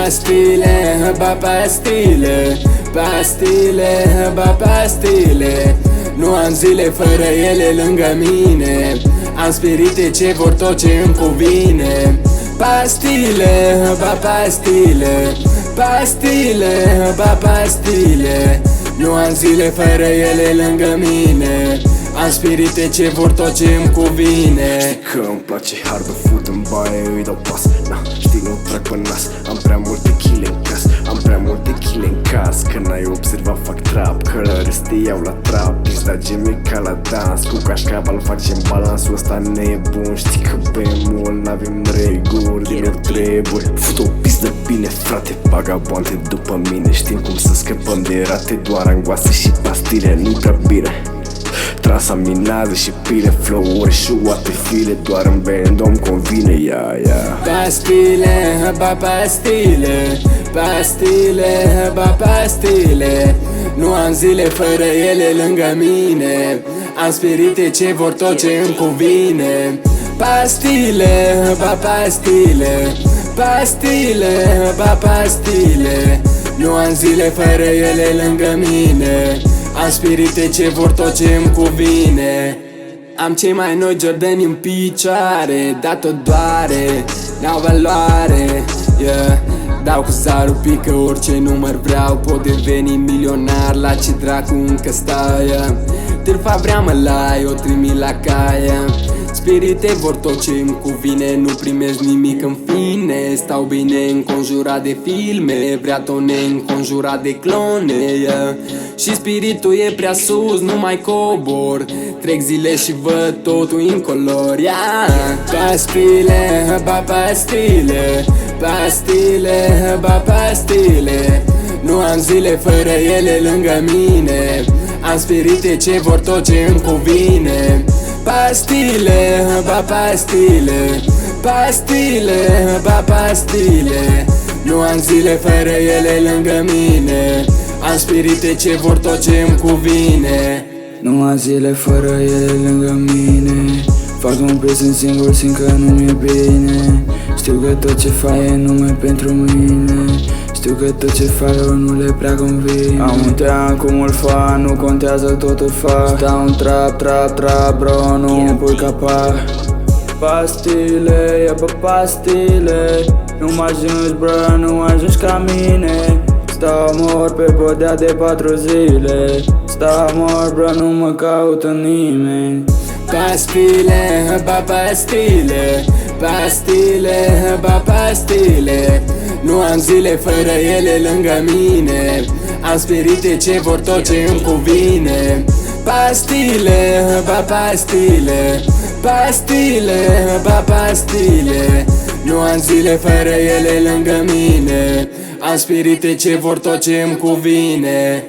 Pastile, ba pastile, pastile, ba pastile. Nu am zile fără ele lângă mine. Am spirite ce vor tot ce îmi cuvine. Pastile, ba pastile, pastile, ba pastile. Nu am zile fără ele lângă mine. Am spirite ce vor tot ce îmi cuvine. Știi că îmi place hard, o fut în baie, îi dau pas. Na, știi, nu trag pe nas. Am prea multe chile în cas, am prea multe chile în cas. Că n-ai observat, fac trap, că la rest te iau la trap. Pista geme ca la dans, cu cașcaval facem balansul ăsta nebun. Știi că bem mult, n-avem reguli, deloc treburi. Fut o pistă bine, frate, vagabonte după mine. Știm cum să scăpăm de rate, doar angoase și pastile, nu prea bine. Transaminaze și pile, flow-uri și oate file. Doar în band om convine, Pastile, ba pastile, pastile, ba pastile. Nu am zile fără ele lângă mine. Am spirite ce vor tot ce îmi cuvine. Pastile, ba pastile, pastile, ba pastile. Nu am zile fără ele lângă mine. Am spirite ce vor tot ce îmi cuvine. Am cei mai noi Jordani în picioare, dar tot doare, n-au valoare, Dau cu zarul, pică orice număr vreau. Pot deveni milionar, la ce dracu încă stau, Târfa vrea mă lai, o trimit la caia. Spirite vor tot ce îmi cuvine. Nu primesc nimic în fine. Stau bine înconjurat de filme, vrea tone înconjurat de clone, Și spiritul e prea sus, nu mai cobor. Trec zile și văd totul în color, Pastile, ba pastile, pastile, ba pastile. Nu am zile fără ele lângă mine. Am spirite ce vor tot ce îmi cuvine. Pastile, ba pastile, pastile, ba pastile. Nu am zile fără ele lângă mine. Am spirite ce vor tot ce îmi cuvine. Nu am zile fără ele lângă mine. Fac un prezent singur, simt că nu mi-e bine. Știu că tot ce fac e numai pentru mine. Știu că tot ce fac eu nu le prea convine. Am un tean cum îl fac, nu contează, totul fac. Stau un trap, bro, nu pui capac. Pastile, pe pastile. Nu mă ajungi, bro, nu ajungi ca mine. Stau mor pe podea de 4 zile. Stau mor, bro, nu mă caută nimeni. Pastile, ba pastile, pastile, ba pastile. Nu am zile fără ele lângă mine. Am spirite ce vor tot ce îmi cuvine. Pastile, ba pastile, pastile, ba pastile. Nu am zile fără ele lângă mine. Am spirite ce vor tot ce îmi cuvine.